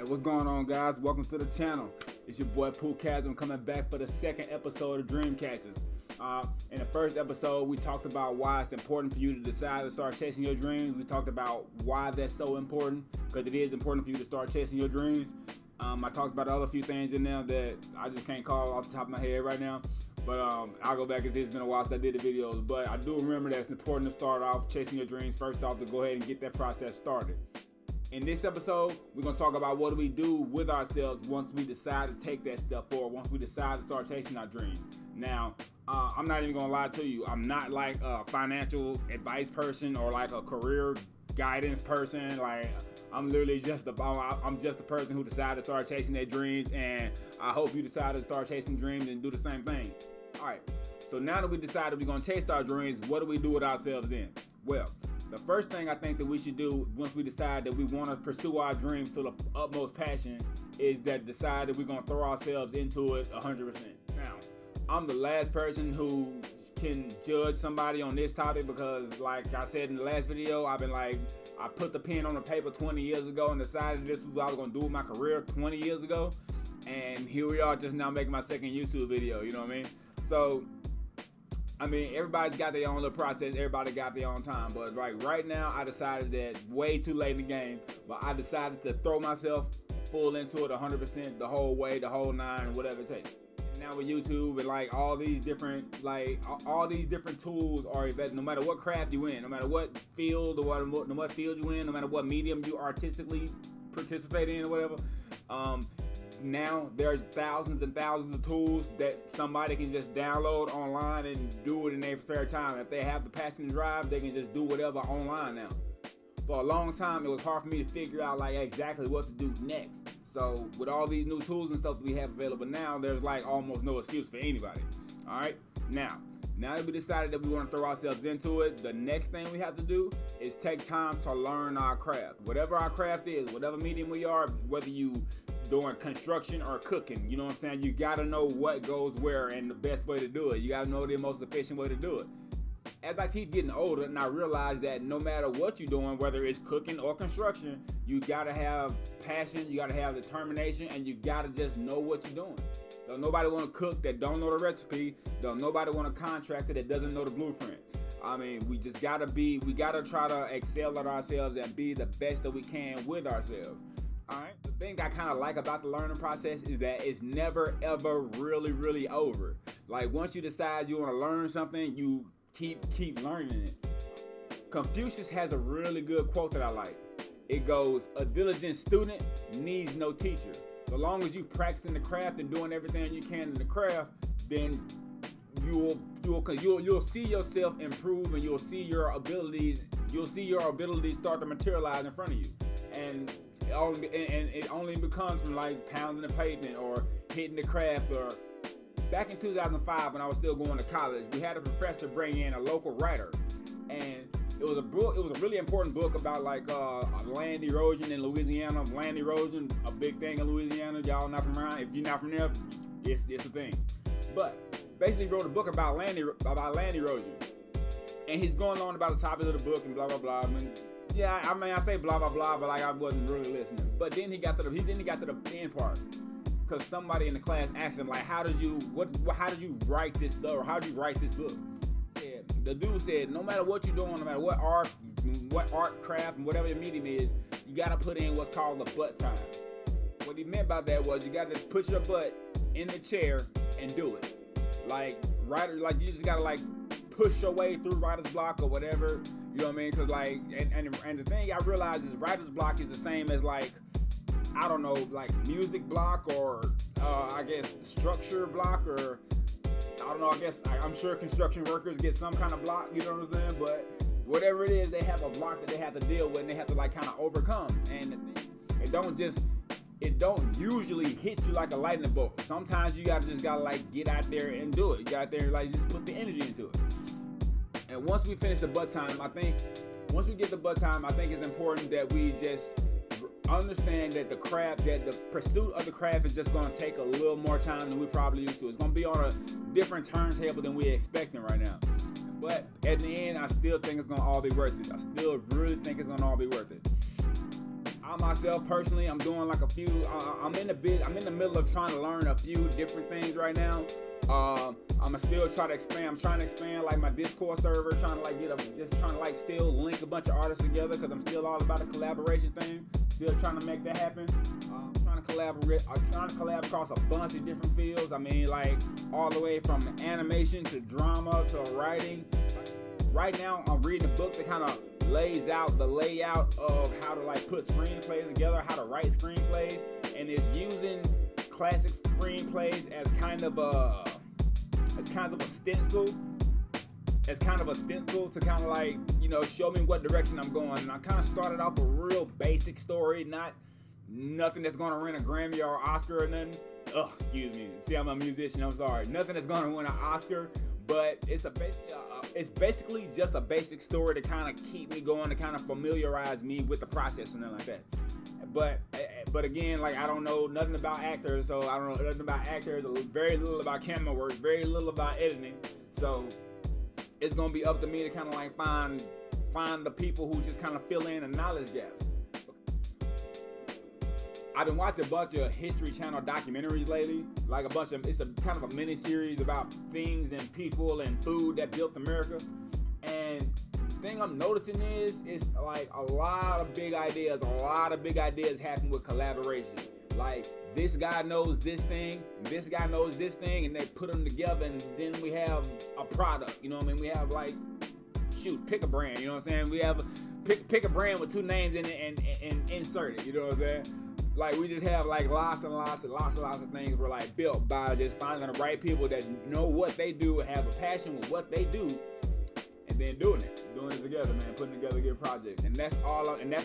Hey, what's going on, guys? Welcome to the channel. It's your boy Pooh Chasm coming back for the second episode of Dream Catchers. In the first episode, we talked about why it's important for you to decide to start chasing your dreams. We talked about why that's so important, because it is important for you to start chasing your dreams. I talked about other few things in there that I just can't call off the top of my head right now. But I'll go back and see. It's been a while since I did the videos. But I do remember that it's important to start off chasing your dreams first off, to go ahead and get that process started. In this episode, we're going to talk about what do we do with ourselves once we decide to take that step forward, once we decide to start chasing our dreams. Now, I'm not even going to lie to you. I'm not like a financial advice person or like a career guidance person. Like, I'm literally just the person who decided to start chasing their dreams, and I hope you decide to start chasing dreams and do the same thing. All right, so now that we decided we're going to chase our dreams, what do we do with ourselves then? Well, the first thing I think that we should do once we decide that we want to pursue our dreams to the utmost passion is that decide that we're going to throw ourselves into it 100%. Now, I'm the last person who can judge somebody on this topic because, like I said in the last video, I put the pen on the paper 20 years ago and decided this was what I was going to do with my career 20 years ago. And here we are just now making my second YouTube video, you know what I mean? So, I mean, everybody's got their own little process. Everybody got their own time. But right now, I decided that way too late in the game. But I decided to throw myself full into it 100%, the whole way, the whole nine, whatever it takes. And now with YouTube and like all these different tools are available. No matter what craft you in, no matter what field or what field you in, no matter what medium you artistically participate in or whatever. Now there's thousands and thousands of tools that somebody can just download online and do it in their spare time. If they have the passion and drive, they can just do whatever online now. For a long time, it was hard for me to figure out like exactly what to do next. So with all these new tools and stuff that we have available now, there's like almost no excuse for anybody. All right, now that we decided that we want to throw ourselves into it, the next thing we have to do is take time to learn our craft. Whatever our craft is, whatever medium we are, whether you doing construction or cooking, you know what I'm saying? You gotta know what goes where and the best way to do it. You gotta know the most efficient way to do it. As I keep getting older, and I realize that no matter what you're doing, whether it's cooking or construction, you gotta have passion, you gotta have determination, and you gotta just know what you're doing. Don't nobody wanna cook that don't know the recipe. Don't nobody want a contractor that doesn't know the blueprint. I mean, we gotta try to excel at ourselves and be the best that we can with ourselves. Alright, the thing I kind of like about the learning process is that it's never ever really over. Like once you decide you want to learn something, you keep learning it. Confucius has a really good quote that I like. It goes, "A diligent student needs no teacher." So long as you practicing the craft and doing everything you can in the craft, then you'll see yourself improve, and you'll see your abilities start to materialize in front of you. And it only becomes from like pounding the pavement or hitting the craft. Or back in 2005, when I was still going to college, we had a professor bring in a local writer, and it was a really important book about like land erosion in Louisiana. Land erosion, a big thing in Louisiana. Y'all not from around? If you're not from there, it's a thing. But basically, wrote a book about land erosion, and he's going on about the topic of the book and blah blah blah. I say blah blah blah, but like I wasn't really listening. But then he got to the end part, because somebody in the class asked him like, how did you write this stuff, or how did you write this book? The dude said, no matter what you're doing, no matter what art, craft, and whatever your medium is, you gotta put in what's called the butt time. What he meant by that was you gotta put your butt in the chair and do it. You just gotta like push your way through writer's block or whatever. You know what I mean? Cause like, and the thing I realized is writer's block is the same as like, I don't know, like music block or I guess structure block, or I don't know. I'm sure construction workers get some kind of block. You know what I'm saying? But whatever it is, they have a block that they have to deal with and they have to like kind of overcome. And it don't usually hit you like a lightning bolt. Sometimes you gotta like get out there and do it. You got there and like just put the energy into it. And once we finish the butt time, I think it's important that we just understand that the pursuit of the craft is just going to take a little more time than we probably used to. It's going to be on a different turntable than we're expecting right now. But at the end, I still think it's going to all be worth it. I still really think it's going to all be worth it. I myself personally, I'm doing like a few. I'm in the middle of trying to learn a few different things right now. I'm still trying to expand. I'm trying to expand like my Discord server, trying to like still link a bunch of artists together, because I'm still all about the collaboration thing. Still trying to make that happen. I'm trying to collab across a bunch of different fields. I mean, like all the way from animation to drama to writing. Right now, I'm reading a book that kind of lays out the layout of how to like put screenplays together, how to write screenplays, and it's using classic screenplays as kind of a stencil. It's kind of a stencil to kind of like, show me what direction I'm going. And I kind of started off a real basic story, nothing that's going to win a Grammy or Oscar or nothing. Excuse me. See, I'm a musician. I'm sorry. Nothing that's going to win an Oscar, but it's basically just a basic story to kind of keep me going, to kind of familiarize me with the process and nothing like that. But again, like I don't know nothing about actors, so I don't know nothing about actors, very little about camera work, very little about editing. So it's gonna be up to me to kind of like find the people who just kind of fill in the knowledge gaps. I've been watching a bunch of History Channel documentaries lately, like it's a kind of a mini series about things and people and food that built America. And the thing I'm noticing is like a lot of big ideas happen with collaboration. Like this guy knows this thing, this guy knows this thing, and they put them together, and then we have a product. You know what I mean? We have like, pick a brand. You know what I'm saying? We have pick a brand with two names in it and insert it. You know what I'm saying? Like we just have like lots of things were like built by just finding the right people that know what they do, have a passion with what they do, and then doing it together, man, putting together good projects. And that's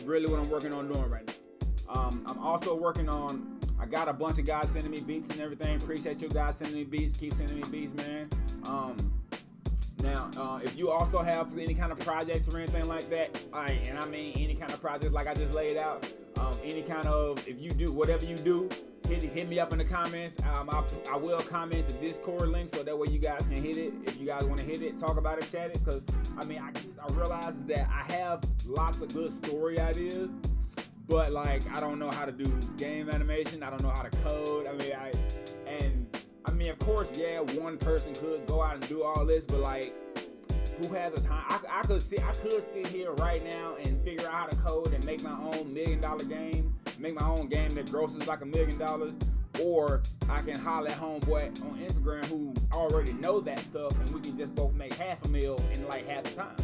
really what I'm working on doing right now. I'm also working on, I got a bunch of guys sending me beats and everything. Appreciate you guys sending me beats. Keep sending me beats, man. Now, if you also have any kind of projects or anything like that, and I mean any kind of projects like I just laid out, if you do whatever you do, hit me up in the comments. I will comment the Discord link so that way you guys can hit it. If you guys want to hit it, talk about it, chat it. Because I realize that I have lots of good story ideas, but like I don't know how to do game animation. I don't know how to code. Of course, yeah, one person could go out and do all this, but like, who has the time? I could sit here right now and figure out how to code and make my own $1 million game, make my own game that grosses like $1 million, or I can holler at homeboy on Instagram who already know that stuff, and we can just both make $500,000 in like half the time.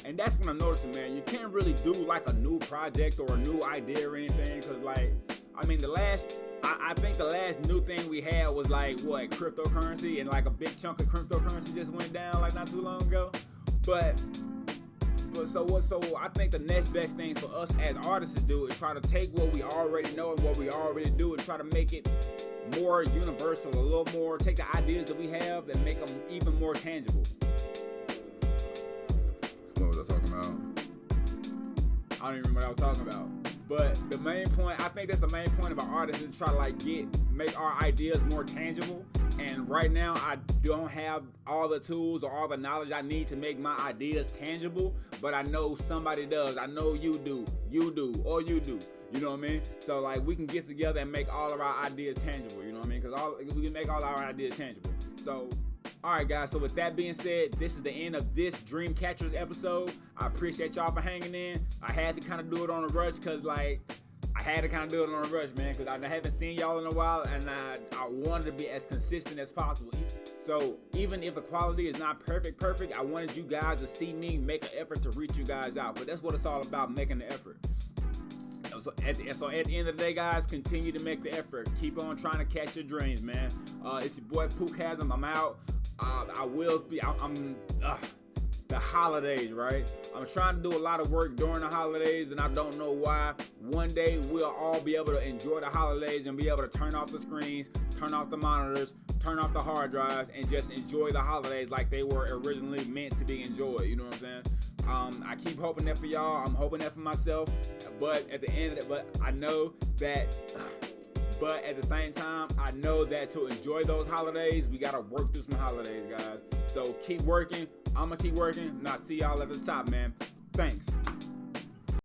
And that's when I'm noticing, man, you can't really do like a new project or a new idea or anything, because like, I think the last new thing we had was like cryptocurrency, and like a big chunk of cryptocurrency just went down like not too long ago. But so I think the next best thing for us as artists to do is try to take what we already know and what we already do and try to make it more universal, a little more, take the ideas that we have and make them even more tangible. What was I talking about? I don't even remember what I was talking about. But the main point, I think that's the main point of an artist, is to try to like make our ideas more tangible. And right now, I don't have all the tools or all the knowledge I need to make my ideas tangible, but I know somebody does. I know you do, or you do. You know what I mean? So like we can get together and make all of our ideas tangible. You know what I mean? Because we can make all our ideas tangible. So. Alright guys, so with that being said, this is the end of this Dream Catchers episode. I appreciate y'all for hanging in. I had to kind of do it on a rush because man, because I haven't seen y'all in a while, and I wanted to be as consistent as possible. So even if the quality is not perfect, I wanted you guys to see me make an effort to reach you guys out. But that's what it's all about, making the effort. So at the end of the day, guys, continue to make the effort. Keep on trying to catch your dreams, man. It's your boy Pookasm. I'm out. I'm the holidays, right? I'm trying to do a lot of work during the holidays, and I don't know why. One day we'll all be able to enjoy the holidays and be able to turn off the screens, turn off the monitors, turn off the hard drives, and just enjoy the holidays like they were originally meant to be enjoyed. You know what I'm saying? I keep hoping that for y'all. I'm hoping that for myself. But at the end of it, but at the same time, I know that to enjoy those holidays, we gotta work through some holidays, guys. So keep working. I'ma keep working, and I'll see y'all at the top, man. Thanks.